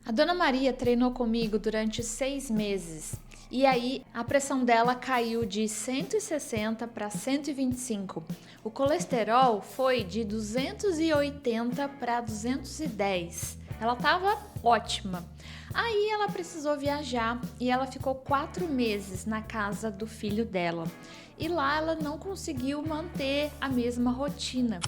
A dona Maria treinou comigo durante 6 meses e aí a pressão dela caiu de 160 para 125. O colesterol foi de 280 para 210. Ela estava ótima. Aí ela precisou viajar e ela ficou 4 meses na casa do filho dela. E lá ela não conseguiu manter a mesma rotina.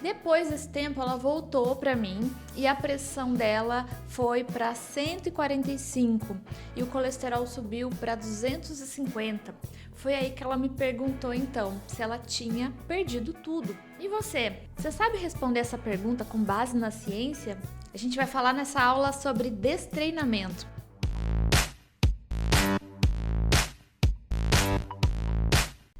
Depois desse tempo, ela voltou para mim e a pressão dela foi para 145 e o colesterol subiu para 250. Foi aí que ela me perguntou então se ela tinha perdido tudo. E você? Você sabe responder essa pergunta com base na ciência? A gente vai falar nessa aula sobre destreinamento.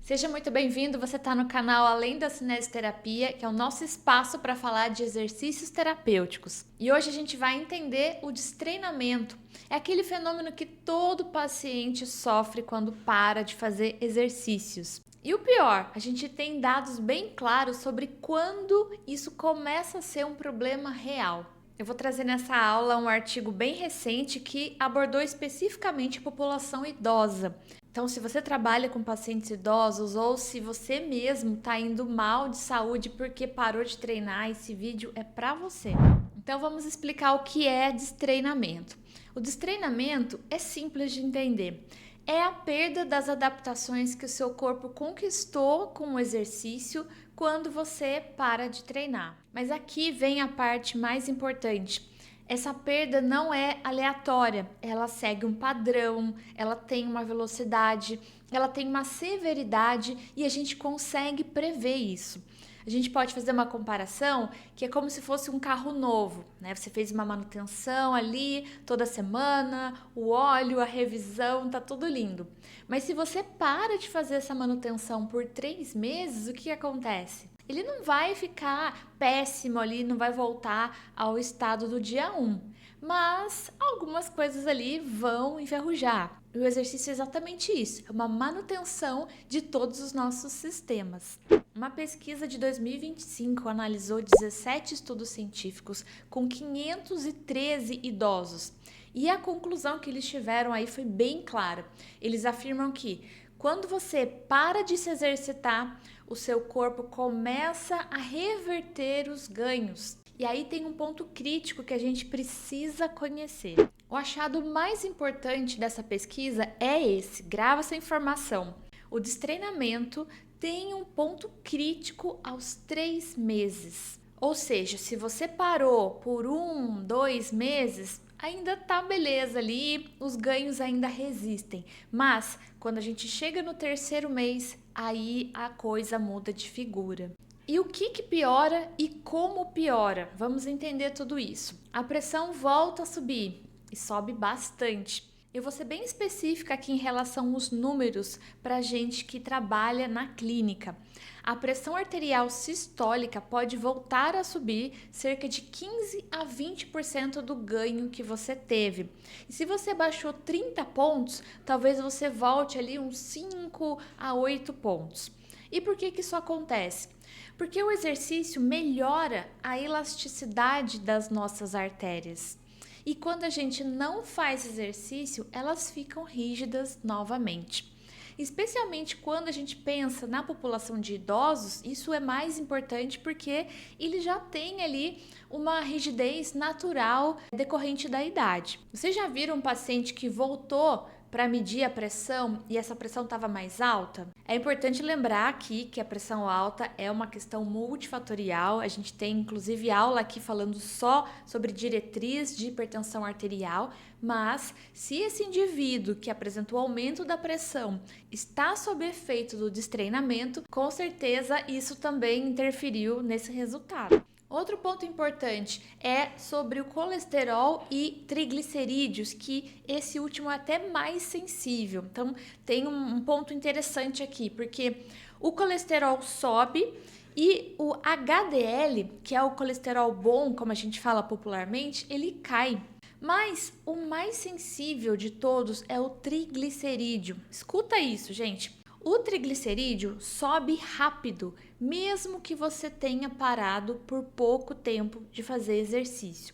Seja muito bem-vindo, você está no canal Além da Cinesioterapia, que é o nosso espaço para falar de exercícios terapêuticos. E hoje a gente vai entender o destreinamento. É aquele fenômeno que todo paciente sofre quando para de fazer exercícios. E o pior, a gente tem dados bem claros sobre quando isso começa a ser um problema real. Eu vou trazer nessa aula um artigo bem recente que abordou especificamente a população idosa. Então, se você trabalha com pacientes idosos ou se você mesmo está indo mal de saúde porque parou de treinar, esse vídeo é para você. Então, vamos explicar o que é destreinamento. O destreinamento é simples de entender. É a perda das adaptações que o seu corpo conquistou com o exercício quando você para de treinar. Mas aqui vem a parte mais importante. Essa perda não é aleatória, ela segue um padrão, ela tem uma velocidade, ela tem uma severidade e a gente consegue prever isso. A gente pode fazer uma comparação que é como se fosse um carro novo, né? Você fez uma manutenção ali toda semana, o óleo, a revisão, tá tudo lindo. Mas se você para de fazer essa manutenção por 3 meses, o que acontece? Ele não vai ficar péssimo ali, não vai voltar ao estado do dia 1, mas algumas coisas ali vão enferrujar. E o exercício é exatamente isso, é uma manutenção de todos os nossos sistemas. Uma pesquisa de 2025 analisou 17 estudos científicos com 513 idosos. E a conclusão que eles tiveram aí foi bem clara. Eles afirmam que quando você para de se exercitar, o seu corpo começa a reverter os ganhos. E aí tem um ponto crítico que a gente precisa conhecer. O achado mais importante dessa pesquisa é esse, grava essa informação. O destreinamento tem um ponto crítico aos 3 meses. Ou seja, se você parou por 1, 2 meses, ainda tá beleza ali, os ganhos ainda resistem. Mas quando a gente chega no 3º mês, aí a coisa muda de figura. E o que piora e como piora? Vamos entender tudo isso. A pressão volta a subir e sobe bastante. Eu vou ser bem específica aqui em relação aos números para gente que trabalha na clínica. A pressão arterial sistólica pode voltar a subir cerca de 15 a 20% do ganho que você teve. E se você baixou 30 pontos, talvez você volte ali uns 5 a 8 pontos. E por que isso acontece? Porque o exercício melhora a elasticidade das nossas artérias. E quando a gente não faz exercício, elas ficam rígidas novamente. Especialmente quando a gente pensa na população de idosos, isso é mais importante porque ele já tem ali uma rigidez natural decorrente da idade. Vocês já viram um paciente que voltou para medir a pressão e essa pressão estava mais alta? É importante lembrar aqui que a pressão alta é uma questão multifatorial. A gente tem inclusive aula aqui falando só sobre diretriz de hipertensão arterial, mas se esse indivíduo que apresentou aumento da pressão está sob efeito do destreinamento, com certeza isso também interferiu nesse resultado. Outro ponto importante é sobre o colesterol e triglicerídeos, que esse último é até mais sensível. Então, tem um ponto interessante aqui, porque o colesterol sobe e o HDL, que é o colesterol bom, como a gente fala popularmente, ele cai. Mas o mais sensível de todos é o triglicerídeo. Escuta isso, gente. O triglicerídeo sobe rápido, mesmo que você tenha parado por pouco tempo de fazer exercício.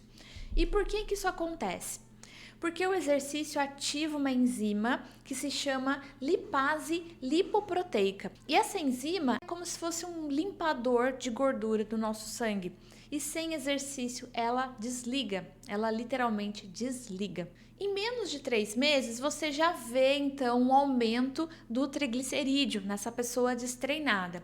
E por que que isso acontece? Porque o exercício ativa uma enzima que se chama lipase lipoproteica. E essa enzima é como se fosse um limpador de gordura do nosso sangue. E sem exercício ela desliga, ela literalmente desliga. Em menos de 3 meses você já vê então um aumento do triglicerídeo nessa pessoa destreinada.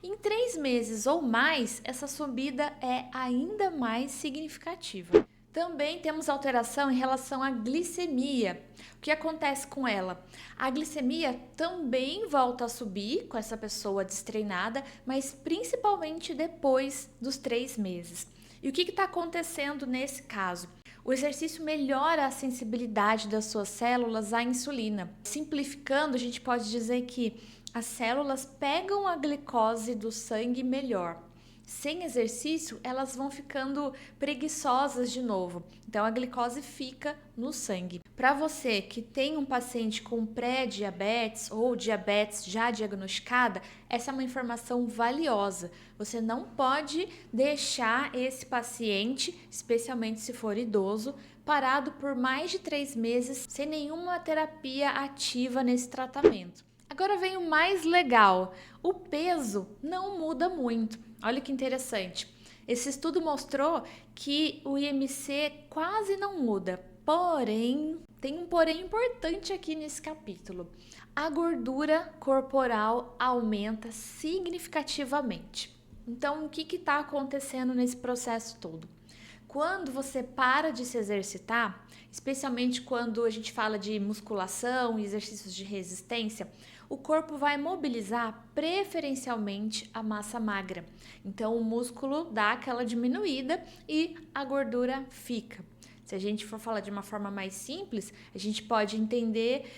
Em 3 meses ou mais, essa subida é ainda mais significativa. Também temos alteração em relação à glicemia. O que acontece com ela? A glicemia também volta a subir com essa pessoa destreinada, mas principalmente depois dos 3 meses. E o que está acontecendo nesse caso? O exercício melhora a sensibilidade das suas células à insulina. Simplificando, a gente pode dizer que as células pegam a glicose do sangue melhor. Sem exercício, elas vão ficando preguiçosas de novo. Então, a glicose fica no sangue. Para você que tem um paciente com pré-diabetes ou diabetes já diagnosticada, essa é uma informação valiosa. Você não pode deixar esse paciente, especialmente se for idoso, parado por mais de 3 meses sem nenhuma terapia ativa nesse tratamento. Agora vem o mais legal: o peso não muda muito. Olha que interessante. Esse estudo mostrou que o IMC quase não muda. Porém, tem um porém importante aqui nesse capítulo. A gordura corporal aumenta significativamente. Então, o que está acontecendo nesse processo todo? Quando você para de se exercitar, especialmente quando a gente fala de musculação e exercícios de resistência, o corpo vai mobilizar preferencialmente a massa magra. Então, o músculo dá aquela diminuída e a gordura fica. Se a gente for falar de uma forma mais simples, a gente pode entender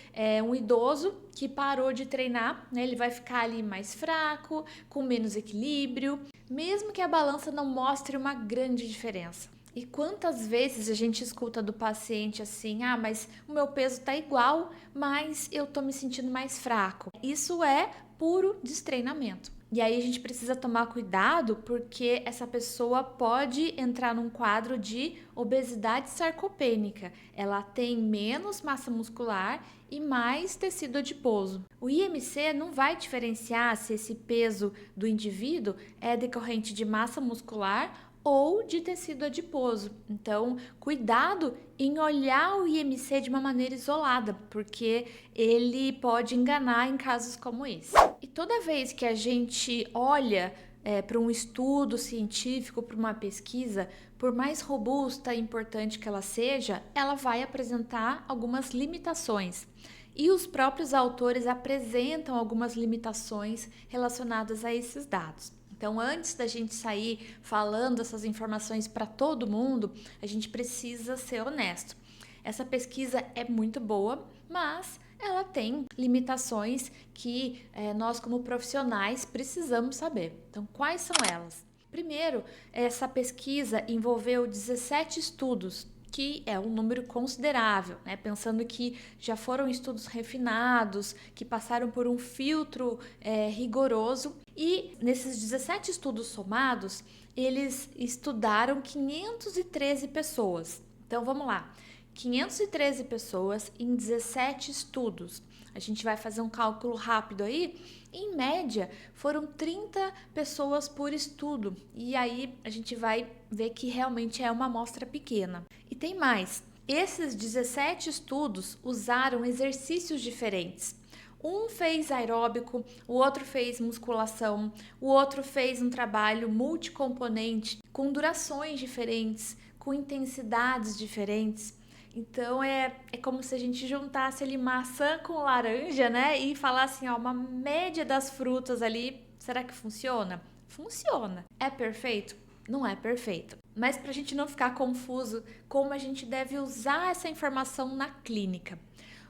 um idoso que parou de treinar, né? Ele vai ficar ali mais fraco, com menos equilíbrio, mesmo que a balança não mostre uma grande diferença. E quantas vezes a gente escuta do paciente assim: ah, mas o meu peso tá igual, mas eu tô me sentindo mais fraco. Isso é puro destreinamento. E aí a gente precisa tomar cuidado porque essa pessoa pode entrar num quadro de obesidade sarcopênica. Ela tem menos massa muscular e mais tecido adiposo. O IMC não vai diferenciar se esse peso do indivíduo é decorrente de massa muscular ou de tecido adiposo. Então, cuidado em olhar o IMC de uma maneira isolada, porque ele pode enganar em casos como esse. E toda vez que a gente olha para um estudo científico, para uma pesquisa, por mais robusta e importante que ela seja, ela vai apresentar algumas limitações. E os próprios autores apresentam algumas limitações relacionadas a esses dados. Então, antes da gente sair falando essas informações para todo mundo, a gente precisa ser honesto. Essa pesquisa é muito boa, mas ela tem limitações que nós, como profissionais, precisamos saber. Então, quais são elas? Primeiro, essa pesquisa envolveu 17 estudos, que é um número considerável, né? Pensando que já foram estudos refinados, que passaram por um filtro rigoroso, e nesses 17 estudos somados, eles estudaram 513 pessoas. Então vamos lá, 513 pessoas em 17 estudos. A gente vai fazer um cálculo rápido aí. Em média, foram 30 pessoas por estudo. E aí a gente vai ver que realmente é uma amostra pequena. E tem mais. Esses 17 estudos usaram exercícios diferentes. Um fez aeróbico, o outro fez musculação, o outro fez um trabalho multicomponente, com durações diferentes, com intensidades diferentes. Então é como se a gente juntasse ali maçã com laranja, né? E falasse, ó, uma média das frutas ali, será que funciona? Funciona. É perfeito? Não é perfeito. Mas para a gente não ficar confuso, como a gente deve usar essa informação na clínica?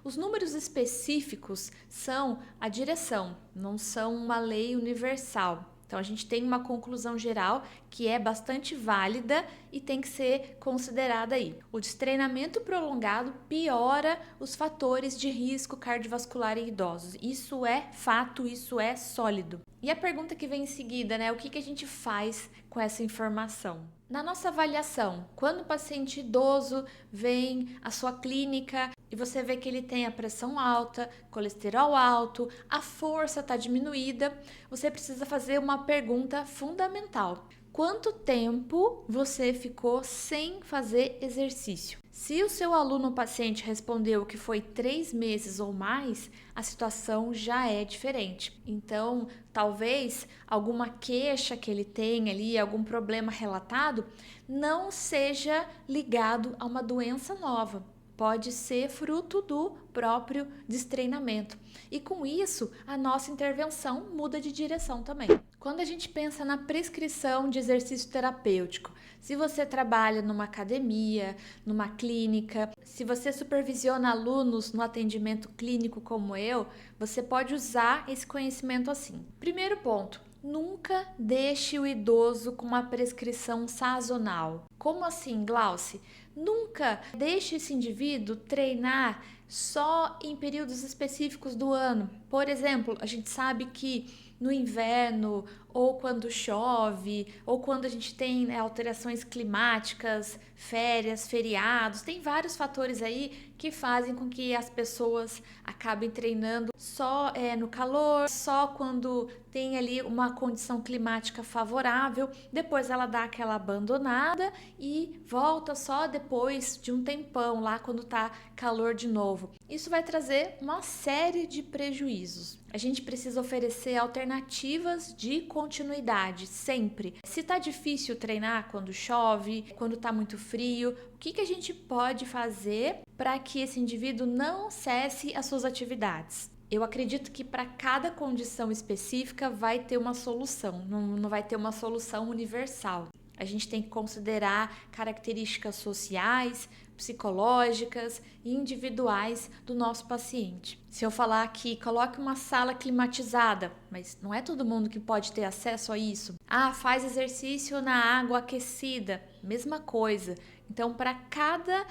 Os números específicos são a direção, não são uma lei universal. Então, a gente tem uma conclusão geral que é bastante válida e tem que ser considerada aí. O destreinamento prolongado piora os fatores de risco cardiovascular em idosos. Isso é fato, isso é sólido. E a pergunta que vem em seguida, né? O que a gente faz com essa informação? Na nossa avaliação, quando o paciente idoso vem à sua clínica e você vê que ele tem a pressão alta, colesterol alto, a força está diminuída, você precisa fazer uma pergunta fundamental. Quanto tempo você ficou sem fazer exercício? Se o seu aluno paciente respondeu que foi 3 meses ou mais, a situação já é diferente. Então, talvez alguma queixa que ele tem ali, algum problema relatado, não seja ligado a uma doença nova. Pode ser fruto do próprio destreinamento. E com isso, a nossa intervenção muda de direção também. Quando a gente pensa na prescrição de exercício terapêutico, se você trabalha numa academia, numa clínica, se você supervisiona alunos no atendimento clínico como eu, você pode usar esse conhecimento assim. Primeiro ponto. Nunca deixe o idoso com uma prescrição sazonal. Como assim, Glauce? Nunca deixe esse indivíduo treinar só em períodos específicos do ano. Por exemplo, a gente sabe que no inverno, ou quando chove, ou quando a gente tem alterações climáticas, férias, feriados, tem vários fatores aí que fazem com que as pessoas acabem treinando só no calor, só quando tem ali uma condição climática favorável, depois ela dá aquela abandonada e volta só depois de um tempão lá quando tá calor de novo. Isso vai trazer uma série de prejuízos. A gente precisa oferecer alternativas de continuidade, sempre. Se tá difícil treinar quando chove, quando tá muito frio, o que a gente pode fazer para que esse indivíduo não cesse as suas atividades? Eu acredito que para cada condição específica vai ter uma solução, não vai ter uma solução universal. A gente tem que considerar características sociais, psicológicas e individuais do nosso paciente. Se eu falar aqui, coloque uma sala climatizada, mas não é todo mundo que pode ter acesso a isso. Faz exercício na água aquecida, mesma coisa. Então, para cada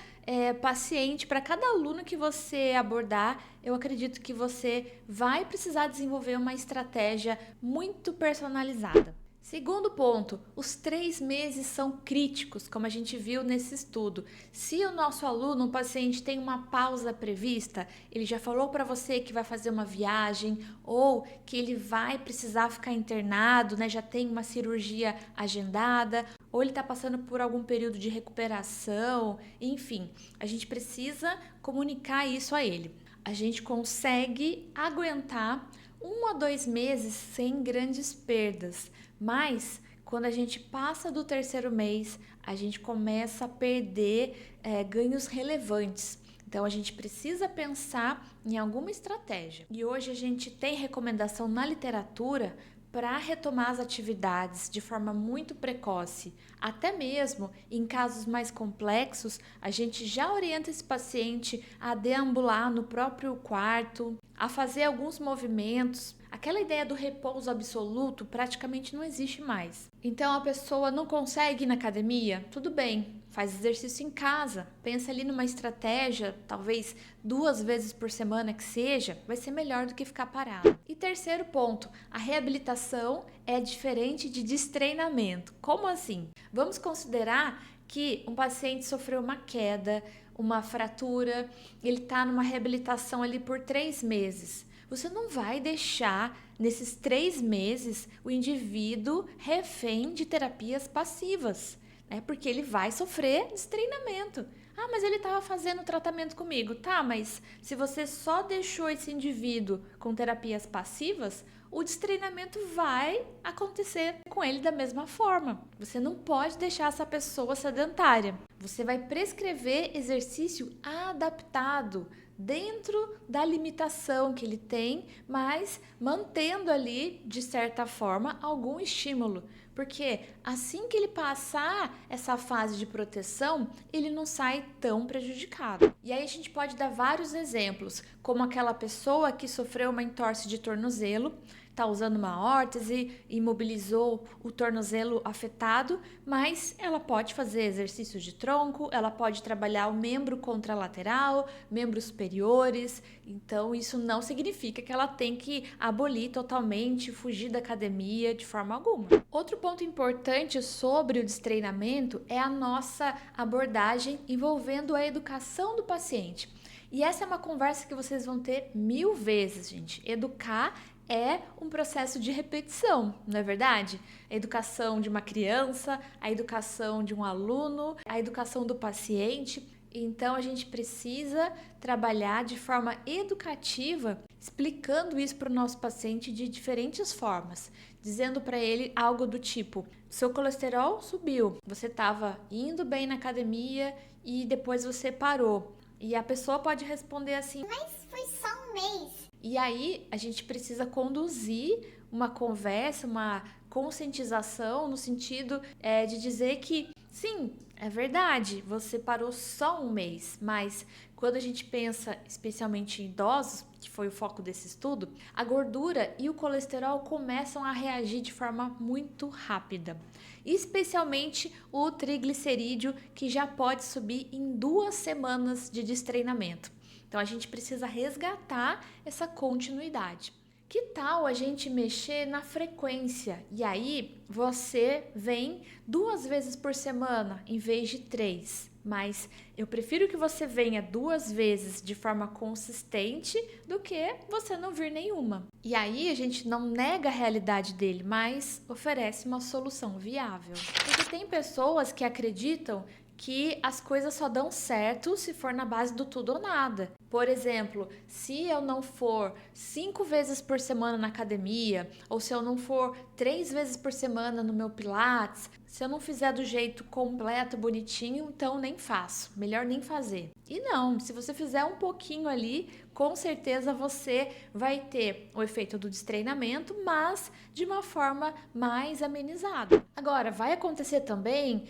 paciente, para cada aluno que você abordar, eu acredito que você vai precisar desenvolver uma estratégia muito personalizada. Segundo ponto, os 3 meses são críticos, como a gente viu nesse estudo. Se o nosso aluno, o paciente, tem uma pausa prevista, ele já falou para você que vai fazer uma viagem ou que ele vai precisar ficar internado, né? Já tem uma cirurgia agendada, ou ele está passando por algum período de recuperação, enfim, a gente precisa comunicar isso a ele. A gente consegue aguentar 1 a 2 meses sem grandes perdas, mas quando a gente passa do 3º mês, a gente começa a perder ganhos relevantes. Então a gente precisa pensar em alguma estratégia. E hoje a gente tem recomendação na literatura para retomar as atividades de forma muito precoce. Até mesmo em casos mais complexos, a gente já orienta esse paciente a deambular no próprio quarto, a fazer alguns movimentos. Aquela ideia do repouso absoluto praticamente não existe mais. Então a pessoa não consegue ir na academia? Tudo bem, faz exercício em casa. Pensa ali numa estratégia, talvez 2 vezes por semana que seja, vai ser melhor do que ficar parado. E terceiro ponto, a reabilitação é diferente de destreinamento. Como assim? Vamos considerar que um paciente sofreu uma queda, uma fratura, ele está numa reabilitação ali por 3 meses. Você não vai deixar nesses 3 meses o indivíduo refém de terapias passivas, né? Porque ele vai sofrer destreinamento. Mas ele estava fazendo tratamento comigo. Tá, mas se você só deixou esse indivíduo com terapias passivas, o destreinamento vai acontecer com ele da mesma forma. Você não pode deixar essa pessoa sedentária. Você vai prescrever exercício adaptado, dentro da limitação que ele tem, mas mantendo ali, de certa forma, algum estímulo. Porque assim que ele passar essa fase de proteção, ele não sai tão prejudicado. E aí a gente pode dar vários exemplos, como aquela pessoa que sofreu uma entorse de tornozelo, está usando uma órtese, imobilizou o tornozelo afetado, mas ela pode fazer exercícios de tronco, ela pode trabalhar o membro contralateral, membros superiores. Então isso não significa que ela tem que abolir totalmente, fugir da academia de forma alguma. Outro ponto importante sobre o destreinamento é a nossa abordagem envolvendo a educação do paciente. E essa é uma conversa que vocês vão ter 1000 vezes, gente. Educar é um processo de repetição, não é verdade? A educação de uma criança, a educação de um aluno, a educação do paciente. Então a gente precisa trabalhar de forma educativa, explicando isso para o nosso paciente de diferentes formas, dizendo para ele algo do tipo: seu colesterol subiu, você estava indo bem na academia e depois você parou. E a pessoa pode responder assim: mas foi só um mês. E aí a gente precisa conduzir uma conversa, uma conscientização no sentido de dizer que sim, é verdade, você parou só um mês, mas quando a gente pensa especialmente em idosos, que foi o foco desse estudo, a gordura e o colesterol começam a reagir de forma muito rápida. Especialmente o triglicerídeo, que já pode subir em 2 semanas de destreinamento. Então a gente precisa resgatar essa continuidade. Que tal a gente mexer na frequência? E aí você vem 2 vezes por semana em vez de 3. Mas eu prefiro que você venha 2 vezes de forma consistente do que você não vir nenhuma. E aí a gente não nega a realidade dele, mas oferece uma solução viável. Porque tem pessoas que acreditam que as coisas só dão certo se for na base do tudo ou nada. Por exemplo, se eu não for 5 vezes por semana na academia, ou se eu não for 3 vezes por semana no meu Pilates, se eu não fizer do jeito completo, bonitinho, então nem faço. Melhor nem fazer. E não, se você fizer um pouquinho ali, com certeza você vai ter o efeito do destreinamento, mas de uma forma mais amenizada. Agora, vai acontecer também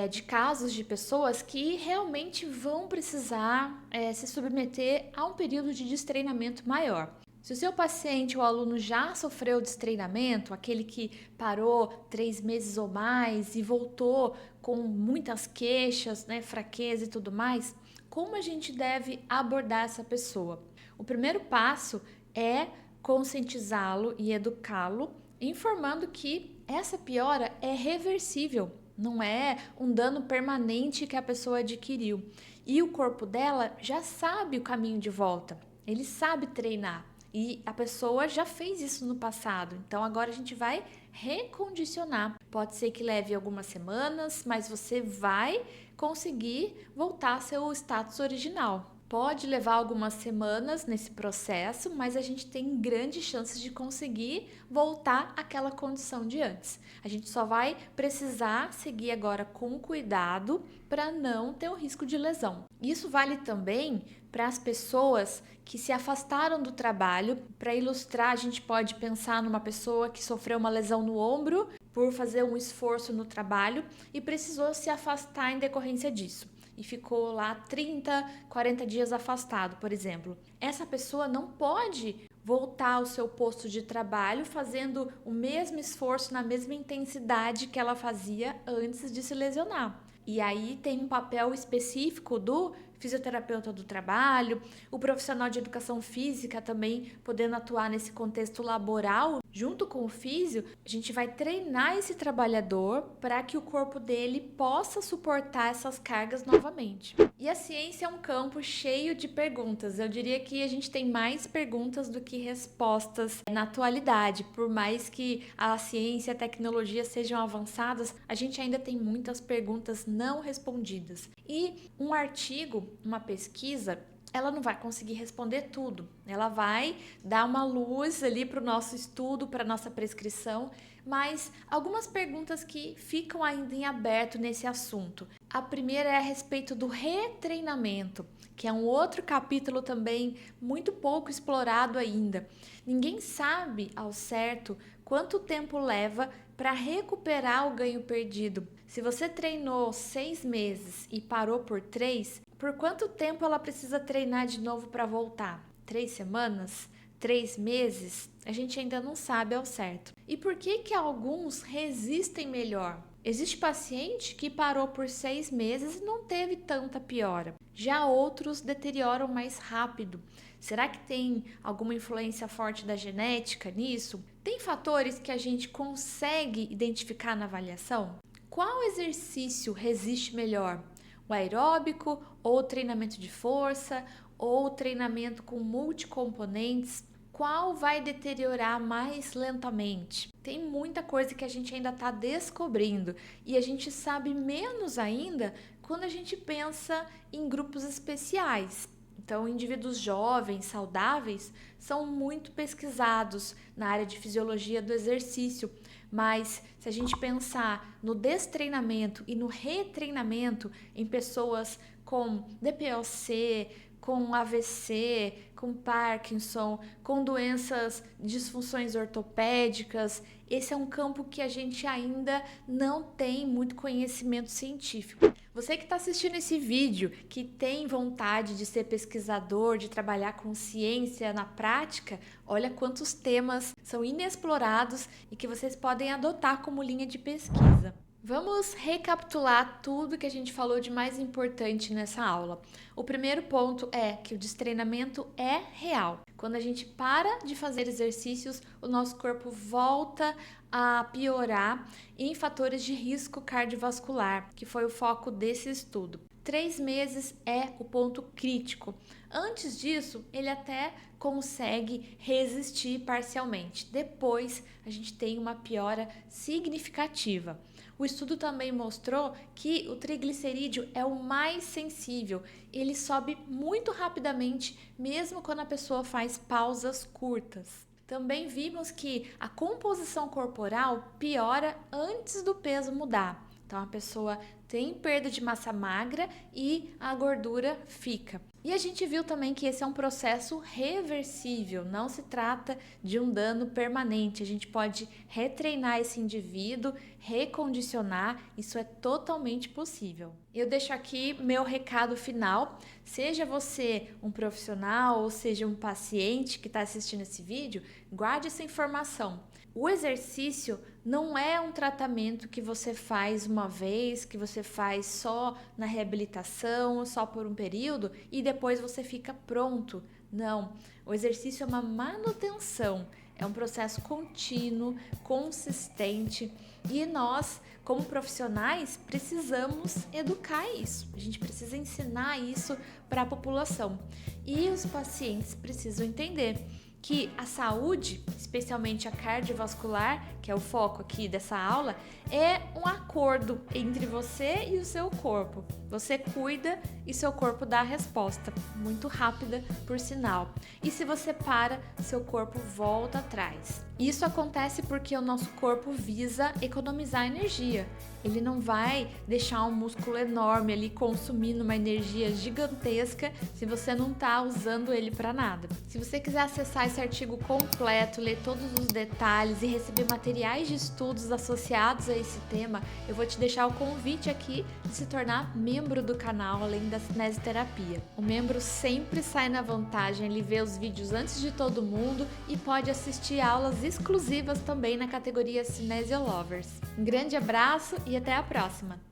de casos de pessoas que realmente vão precisar se submeter a um período de destreinamento maior. Se o seu paciente ou aluno já sofreu destreinamento, aquele que parou 3 meses ou mais e voltou com muitas queixas, fraqueza e tudo mais, como a gente deve abordar essa pessoa? O primeiro passo é conscientizá-lo e educá-lo, informando que essa piora é reversível, não é um dano permanente que a pessoa adquiriu. E o corpo dela já sabe o caminho de volta, ele sabe treinar. E a pessoa já fez isso no passado, então agora a gente vai recondicionar. Pode ser que leve algumas semanas, mas você vai conseguir voltar ao seu status original. Pode levar algumas semanas nesse processo, mas a gente tem grandes chances de conseguir voltar àquela condição de antes. A gente só vai precisar seguir agora com cuidado para não ter o risco de lesão. Isso vale também para as pessoas que se afastaram do trabalho. Para ilustrar, a gente pode pensar numa pessoa que sofreu uma lesão no ombro por fazer um esforço no trabalho e precisou se afastar em decorrência disso. E ficou lá 30, 40 dias afastado, por exemplo. Essa pessoa não pode voltar ao seu posto de trabalho fazendo o mesmo esforço na mesma intensidade que ela fazia antes de se lesionar. E aí tem um papel específico do fisioterapeuta do trabalho, o profissional de educação física também podendo atuar nesse contexto laboral. Junto com o físio, a gente vai treinar esse trabalhador para que o corpo dele possa suportar essas cargas novamente. E a ciência é um campo cheio de perguntas. Eu diria que a gente tem mais perguntas do que respostas na atualidade. Por mais que a ciência e a tecnologia sejam avançadas, a gente ainda tem muitas perguntas não respondidas. E um artigo, uma pesquisa, ela não vai conseguir responder tudo. Ela vai dar uma luz ali para o nosso estudo, para a nossa prescrição, mas algumas perguntas que ficam ainda em aberto nesse assunto. A primeira é a respeito do retreinamento, que é um outro capítulo também muito pouco explorado ainda. Ninguém sabe ao certo quanto tempo leva para recuperar o ganho perdido. Se você treinou 6 meses e parou por 3, por quanto tempo ela precisa treinar de novo para voltar? 3 semanas? 3 meses, a gente ainda não sabe ao certo. E por que alguns resistem melhor? Existe paciente que parou por 6 meses e não teve tanta piora. Já outros deterioram mais rápido. Será que tem alguma influência forte da genética nisso? Tem fatores que a gente consegue identificar na avaliação? Qual exercício resiste melhor? O aeróbico, ou o treinamento de força, ou o treinamento com multicomponentes? Qual vai deteriorar mais lentamente? Tem muita coisa que a gente ainda está descobrindo e a gente sabe menos ainda quando a gente pensa em grupos especiais. Então, indivíduos jovens, saudáveis, são muito pesquisados na área de fisiologia do exercício, mas se a gente pensar no destreinamento e no retreinamento em pessoas com DPOC, com AVC, com Parkinson, com doenças, disfunções ortopédicas, esse é um campo que a gente ainda não tem muito conhecimento científico. Você que está assistindo esse vídeo, que tem vontade de ser pesquisador, de trabalhar com ciência na prática, olha quantos temas são inexplorados e que vocês podem adotar como linha de pesquisa. Vamos recapitular tudo que a gente falou de mais importante nessa aula. O primeiro ponto é que o destreinamento é real. Quando a gente para de fazer exercícios, o nosso corpo volta a piorar em fatores de risco cardiovascular, que foi o foco desse estudo. 3 meses é o ponto crítico. Antes disso, ele até consegue resistir parcialmente. Depois, a gente tem uma piora significativa. O estudo também mostrou que o triglicerídeo é o mais sensível. Ele sobe muito rapidamente, mesmo quando a pessoa faz pausas curtas. Também vimos que a composição corporal piora antes do peso mudar. Então, a pessoa tem perda de massa magra e a gordura fica. E a gente viu também que esse é um processo reversível, não se trata de um dano permanente. A gente pode retreinar esse indivíduo, recondicionar, isso é totalmente possível. Eu deixo aqui meu recado final. Seja você um profissional ou seja um paciente que está assistindo esse vídeo, guarde essa informação. O exercício não é um tratamento que você faz uma vez, que você faz só na reabilitação, só por um período e depois você fica pronto. Não, o exercício é uma manutenção, é um processo contínuo, consistente e nós, como profissionais, precisamos educar isso. A gente precisa ensinar isso para a população e os pacientes precisam entender que a saúde, especialmente a cardiovascular, que é o foco aqui dessa aula, é um acordo entre você e o seu corpo. Você cuida e seu corpo dá a resposta, muito rápida, por sinal. E se você para, seu corpo volta atrás. Isso acontece porque o nosso corpo visa economizar energia. Ele não vai deixar um músculo enorme ali consumindo uma energia gigantesca se você não está usando ele para nada. Se você quiser acessar esse artigo completo, ler todos os detalhes e receber materiais de estudos associados a esse tema, eu vou te deixar o convite aqui de se tornar membro do canal Além da Cinesioterapia. O membro sempre sai na vantagem, ele vê os vídeos antes de todo mundo e pode assistir aulas exclusivas também na categoria Cinesio Lovers. Um grande abraço e até a próxima!